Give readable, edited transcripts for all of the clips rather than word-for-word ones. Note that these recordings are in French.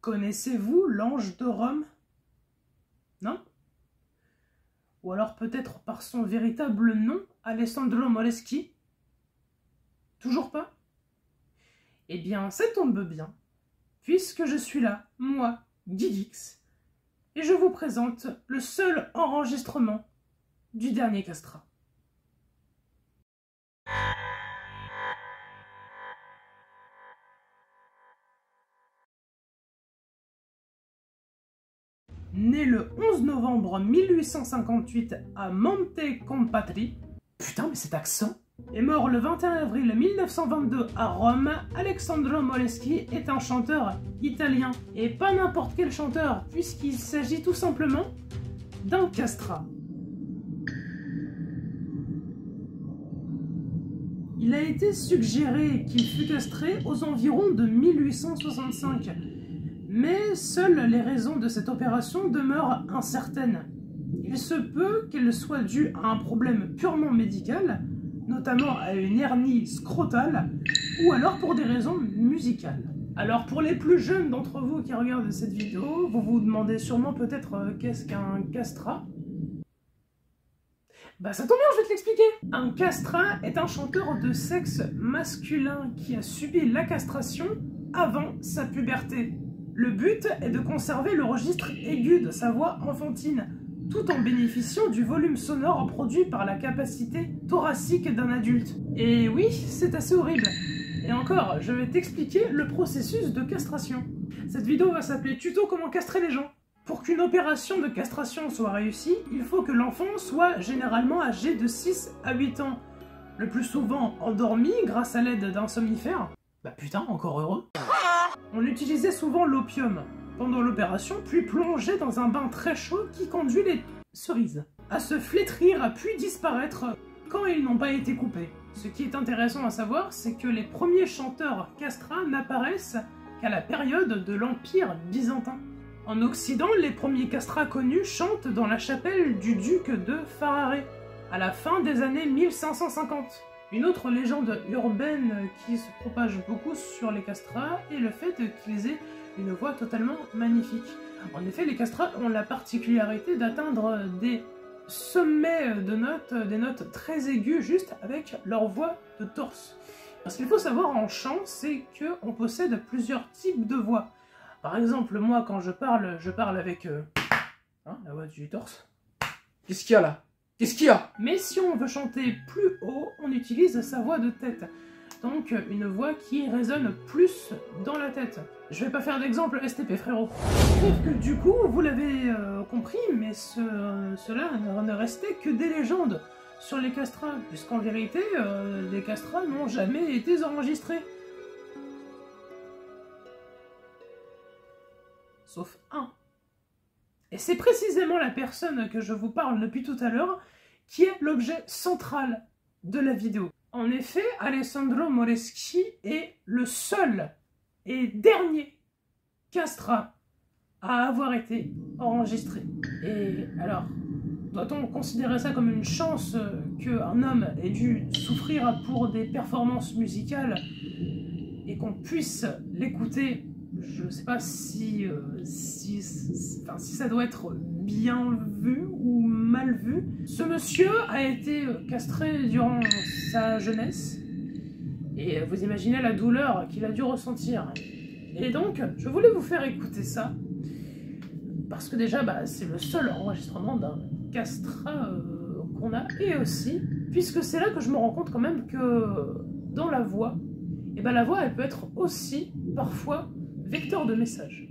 Connaissez-vous l'ange de Rome? Non? Ou alors peut-être par son véritable nom, Alessandro Moleschi? Toujours pas? Eh bien, ça tombe bien, puisque je suis là, moi, Guidix, et je vous présente le seul enregistrement du dernier Castra. Né le 11 novembre 1858 à Monte Compatri, putain mais cet accent, est mort le 21 avril 1922 à Rome, Alessandro Moleschi est un chanteur italien. Et pas n'importe quel chanteur, puisqu'il s'agit tout simplement d'un castrat. Il a été suggéré qu'il fut castré aux environs de 1865. Mais seules les raisons de cette opération demeurent incertaines. Il se peut qu'elle soit due à un problème purement médical, notamment à une hernie scrotale, ou alors pour des raisons musicales. Alors pour les plus jeunes d'entre vous qui regardent cette vidéo, vous vous demandez sûrement peut-être qu'est-ce qu'un castrat? Bah ça tombe bien, je vais te l'expliquer. Un castrat est un chanteur de sexe masculin qui a subi la castration avant sa puberté. Le but est de conserver le registre aigu de sa voix enfantine, tout en bénéficiant du volume sonore produit par la capacité thoracique d'un adulte. Et oui, c'est assez horrible. Et encore, je vais t'expliquer le processus de castration. Cette vidéo va s'appeler « Tuto comment castrer les gens ». Pour qu'une opération de castration soit réussie, il faut que l'enfant soit généralement âgé de 6 à 8 ans. Le plus souvent endormi grâce à l'aide d'un somnifère. Bah putain, encore heureux. On utilisait souvent l'opium pendant l'opération, puis plongé dans un bain très chaud qui conduit les cerises à se flétrir puis disparaître quand ils n'ont pas été coupés. Ce qui est intéressant à savoir, c'est que les premiers chanteurs castrats n'apparaissent qu'à la période de l'Empire byzantin. En Occident, les premiers castrats connus chantent dans la chapelle du duc de Ferrare, à la fin des années 1550. Une autre légende urbaine qui se propage beaucoup sur les castrats est le fait qu'ils aient une voix totalement magnifique. En effet, les castrats ont la particularité d'atteindre des sommets de notes, des notes très aiguës juste avec leur voix de torse. Ce qu'il faut savoir en chant, c'est qu'on possède plusieurs types de voix. Par exemple, moi quand je parle avec la voix du torse. Qu'est-ce qu'il y a là? Qu'est-ce qu'il y a? Mais si on veut chanter plus haut, on utilise sa voix de tête. Donc une voix qui résonne plus dans la tête. Je vais pas faire d'exemple STP frérot. Sauf que du coup, vous l'avez compris, mais cela ne restait que des légendes sur les castrats, puisqu'en vérité, les castrats n'ont jamais été enregistrés. Sauf un. Et c'est précisément la personne que je vous parle depuis tout à l'heure qui est l'objet central de la vidéo. En effet, Alessandro Moleschi est le seul et dernier castrat à avoir été enregistré. Et alors, doit-on considérer ça comme une chance qu'un homme ait dû souffrir pour des performances musicales et qu'on puisse l'écouter? Je ne sais pas si ça doit être bien vu ou mal vu. Ce monsieur a été castré durant sa jeunesse. Et vous imaginez la douleur qu'il a dû ressentir. Et donc, je voulais vous faire écouter ça. Parce que déjà, c'est le seul enregistrement d'un castrat qu'on a. Et aussi, puisque c'est là que je me rends compte quand même que dans la voix, la voix, elle peut être aussi, parfois, vecteur de message.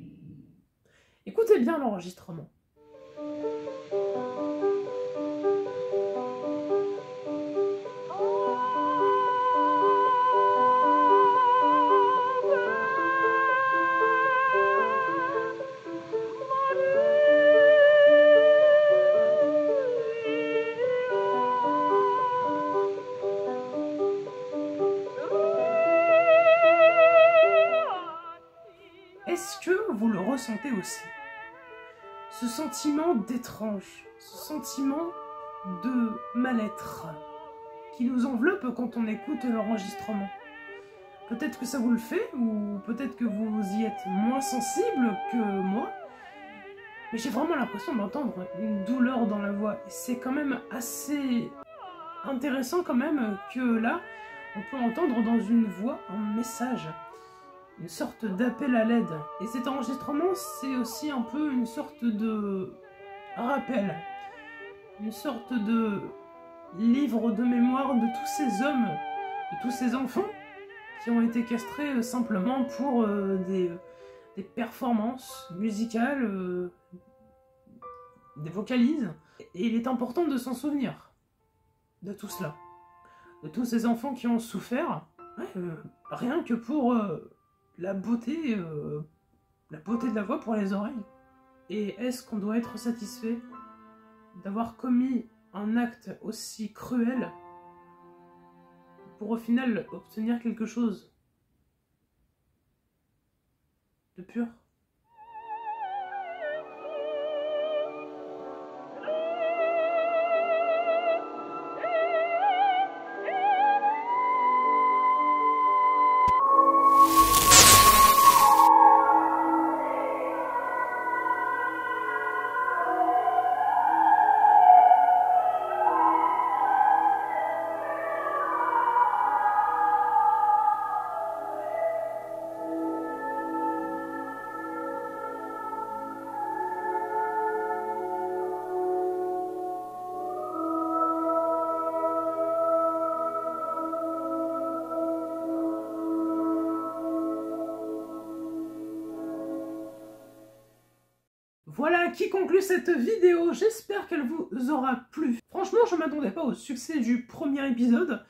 Écoutez bien l'enregistrement. Est-ce que vous le ressentez aussi? Ce sentiment d'étrange, ce sentiment de mal-être qui nous enveloppe quand on écoute l'enregistrement. Peut-être que ça vous le fait, ou peut-être que vous y êtes moins sensible que moi, mais j'ai vraiment l'impression d'entendre une douleur dans la voix. Et c'est quand même assez intéressant quand même que là, on peut entendre dans une voix un message, une sorte d'appel à l'aide. Et cet enregistrement, c'est aussi un peu une sorte de rappel, une sorte de livre de mémoire de tous ces hommes, de tous ces enfants qui ont été castrés simplement pour des performances musicales, des vocalises. Et il est important de s'en souvenir de tout cela, de tous ces enfants qui ont souffert, rien que pour la beauté de la voix pour les oreilles. Et est-ce qu'on doit être satisfait d'avoir commis un acte aussi cruel pour au final obtenir quelque chose de pur? Voilà qui conclut cette vidéo, j'espère qu'elle vous aura plu. Franchement, je ne m'attendais pas au succès du premier épisode,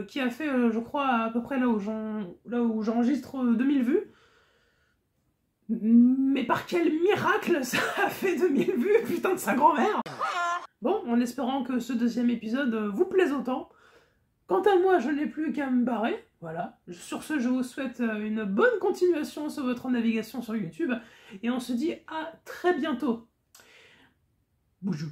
qui a fait, je crois, à peu près là où j'enregistre 2000 vues. Mais par quel miracle ça a fait 2000 vues, putain de sa grand-mère! Bon, en espérant que ce deuxième épisode vous plaise autant. Quant à moi, je n'ai plus qu'à me barrer. Voilà. Sur ce, je vous souhaite une bonne continuation sur votre navigation sur YouTube. Et on se dit à très bientôt. Bonjour.